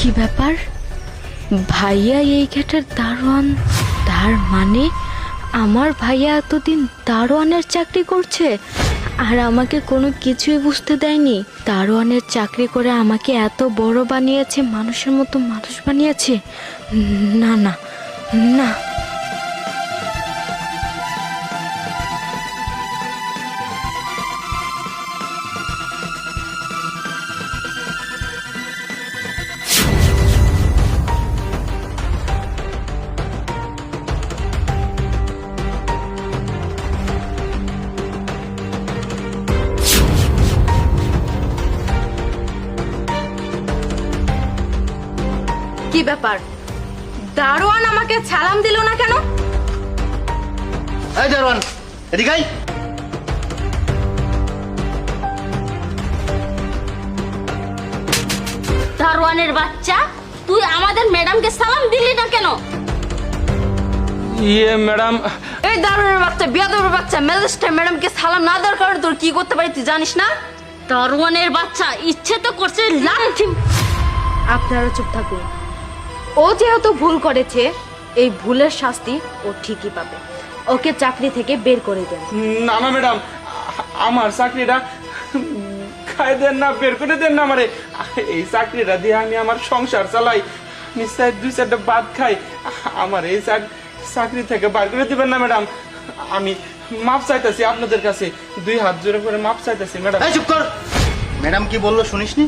কি ব্যাপার, ভাইয়া এই গেটের দারোয়ান? তার মানে আমার ভাইয়া এতদিন দারোয়ানের চাকরি করছে আর আমাকে কোনো কিছুই বুঝতে দেয়নি। দারোয়ানের চাকরি করে আমাকে এত বড় বানিয়েছে, মানুষের মতো মানুষ বানিয়েছে। না না না, কি ব্যাপার? দারোয়ান আমাকে সালাম দিল না কেন? এই দারোয়ান, এদিকে আয়। দারোয়ানের বাচ্চা, তুই আমাদের ম্যাডামকে সালাম দিলি না কেন? ইয়ে ম্যাডাম, এই দারোয়ানের বাচ্চা, বিয়াদবের বাচ্চা, ম্যাজিস্ট্রেট ম্যাডামকে সালাম না দেওয়ার কারণে তোর কি করতে পারি তুই জানিস না? দারোয়ানের বাচ্চা ইচ্ছে তো করছে লাঠি। আপনারা চুপ থাকুন। ও যেহেতু ভুল করেছে, এই ভুলের শাস্তি ও ঠিকই পাবে। ওকে চাকরি থেকে বের করে দেন। না না ম্যাডাম, আমার চাকরিটা খাই দেন না, বের করে দেন না আমারে। এই চাকরিটা দিয়ে আমি আমার সংসার চালাই, নিশ্চয় 2-4টা ভাত খাই। আমার এই চাকরি থেকে বার করে দিবেন না ম্যাডাম। আমি মাপ চাইতেছি আপনাদের কাছে, 2 হাত জোরে করে মাপ চাইতেছি ম্যাডাম। এই চুপ কর। ম্যাডাম কি বললো শুনিসনি?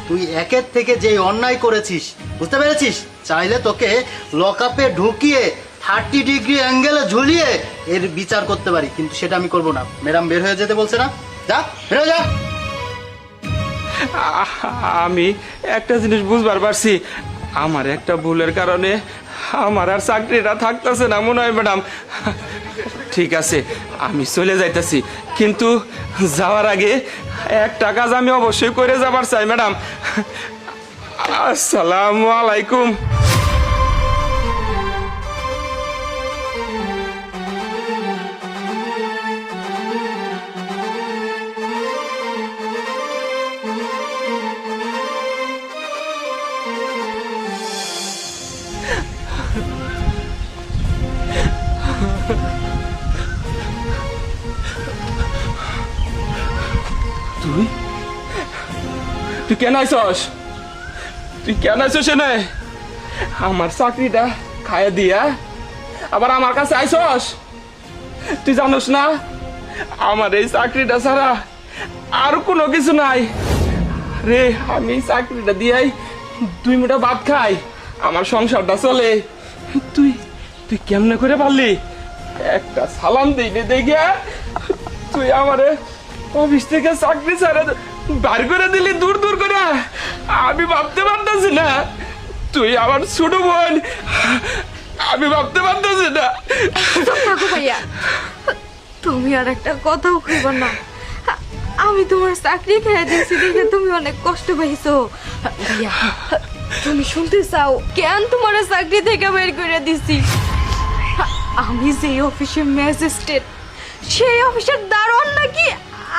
তুই একের থেকে যে অন্যায় করেছিস, বুঝতে পেরেছিস? চাইলে তোকে লকআপে ঢুকিয়ে 30 ডিগ্রি অ্যাঙ্গেলে ঝুলিয়ে এর বিচার করতে পারি, কিন্তু সেটা আমি করব না। ম্যাডাম বের হয়ে যেতে বলছে না, যা বের হয়ে যা। আমি একটা জিনিস বুঝবার পারছি, আমার একটা ভুলের কারণে আমার আর চাকরিটা থাকতেছে না মনে হয় ম্যাডাম। ঠিক আছে, আমি চলে যাইতেছি, কিন্তু যাওয়ার আগে একটা কাজ আমি অবশ্যই করে যাবার চাই ম্যাডাম। আসসালামু আলাইকুম। তুই কেন আইসস? তুই কেন আইসস এনে? আমার চাকরিটা খাইয়ে দিয়া আবার আমার কাছে আইসস? তুই জানোস না আমার এই চাকরিটা ছাড়া আর কোনো কিছু নাই রে। আমি এই চাকরিটা দিয়াই 2 মুঠা ভাত খাই, আমার সংসারটা চলে। তুই তুই কেমনে করে পারলি? একটা সালাম দিইনি দেখে তুই আমারে অফিস থেকে চাকরি ছাড়া বার করে দিলি দূর দূর করে। আমি ভাবতে পারতেছি না তুই আমার ছোট বোন, আমি ভাবতে পারতেছি না। থাকো ভাইয়া, তুমি আর একটা কথাও কইবা না। আমি তোমার চাকরি খেয়ে দিয়েছি দেখে তুমি অনেক কষ্ট পাইছো। ভাইয়া, তুমি শুনতে চাও কেন তোমার চাকরি থেকে বের করে দিছি? আমি যে অফিসের ম্যাজিস্ট্রেট, সেই অফিসের দারোয়ান নাকি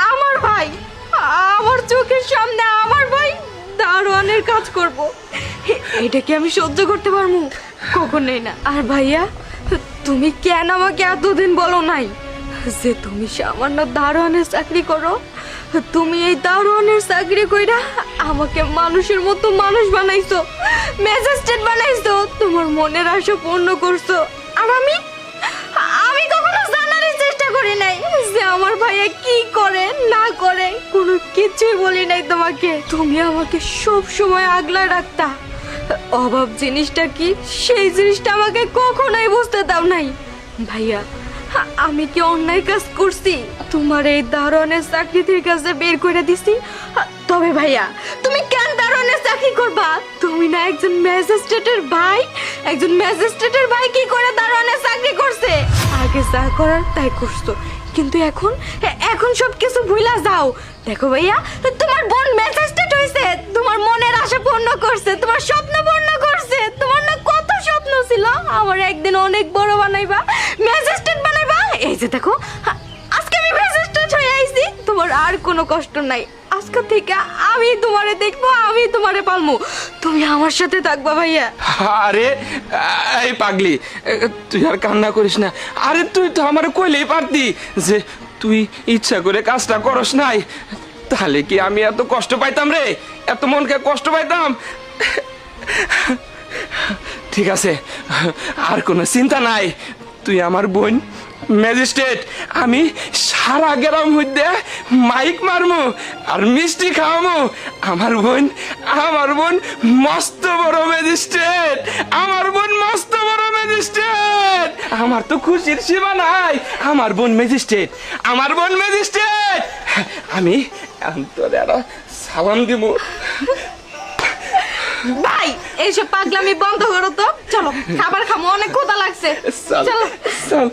আমার ভাই। আমার চোখের সামনে আমার ভাই দারোয়ানের কাজ করব, এটা কি আমি সহ্য করতে পারবো? কখনোই না। আর ভাইয়া, তুমি কেন আমাকে এতদিন বলো নাই যে তুমি সামান্য দারোয়ানের চাকরি করো? তুমি এই দারোয়ানের চাকরি কইরা আমাকে মানুষের মতো মানুষ বানাইছো, ম্যাজিস্ট্রেট বানাইছো, তোমার মনের আশা পূর্ণ করছো। আর আমি কখনো জানারই চেষ্টা করি নাই যে আমার ভাইয়া কি করে না করে, কোনো কিছুই বলি নাই তোমাকে। তুমি আমাকে সব সময় আগলা রাখতা। অভাব জিনিসটা কি, সেই জিনিসটা আমাকে কখনোই বুঝতে দাও নাই। ভাইয়া, আমি কি অন্যায় কাজ করছি তোমার এই দারোয়ানের চাকরি থেকে কাজে বের করে দিছি? তবে ভাইয়া, তুমি কেন দারোয়ানের চাকরি করবা? তুমি না একজন ম্যাজিস্ট্রেটের ভাই? একজন ম্যাজিস্ট্রেটের ভাই কি করে দারোয়ানের চাকরি করছে? আগে যা করার তাই করছো, কিন্তু এখন সবকিছু ভুলা যাও। দেখো ভাইয়া, তোমার বোন ম্যাজিস্ট্রেট হইছে, তোমার মনের আশা পূর্ণ করছে, তোমার স্বপ্ন পূর্ণ করছে। তোমার না কত স্বপ্ন ছিল আমার একদিন অনেক বড় বানাইবা, ম্যাজিস্ট্রেট বানাইবা। এই যে দেখো, আজকে আমি ম্যাজিস্ট্রেট হয়ে আইছি, তোমার আর কোনো কষ্ট নাই। আজকে থেকে আমি তোমারে দেখবো, আমি তোমারে পালমু। তুমি আমার সাথে থাকবা ভাইয়া। আরে এই পাগলি, তুই আর কান্না করিস না। আরে তুই তো আমার কইলেই পারতি যে তুই ইচ্ছা করে কাজটা করস নাই, তাহলে কি আমি এত কষ্ট পাইতাম রে? এত মনকে কষ্ট পাইতাম? ঠিক আছে, আর কোনো চিন্তা নাই। তুই আমার বোন ম্যাজিস্ট্রেট, আমি সারা গ্রাম হইতে মাইক মারমু আর মিষ্টি খাওয়ামু। আমার বোন মস্ত বড় ম্যাজিস্ট্রেট, আমার বোন মস্ত বড় ম্যাজিস্ট্রেট। আমার তো খুশির সীমা নাই। আমার বোন ম্যাজিস্ট্রেট, আমার বোন ম্যাজিস্ট্রেট। আমি তোর একটা সালাম দিব। ভাই এইসব পাগলামি বন্ধ করো তো, চলো খাবার খামো, অনেক ক্ষুধা লাগছে। চল চলো। চল।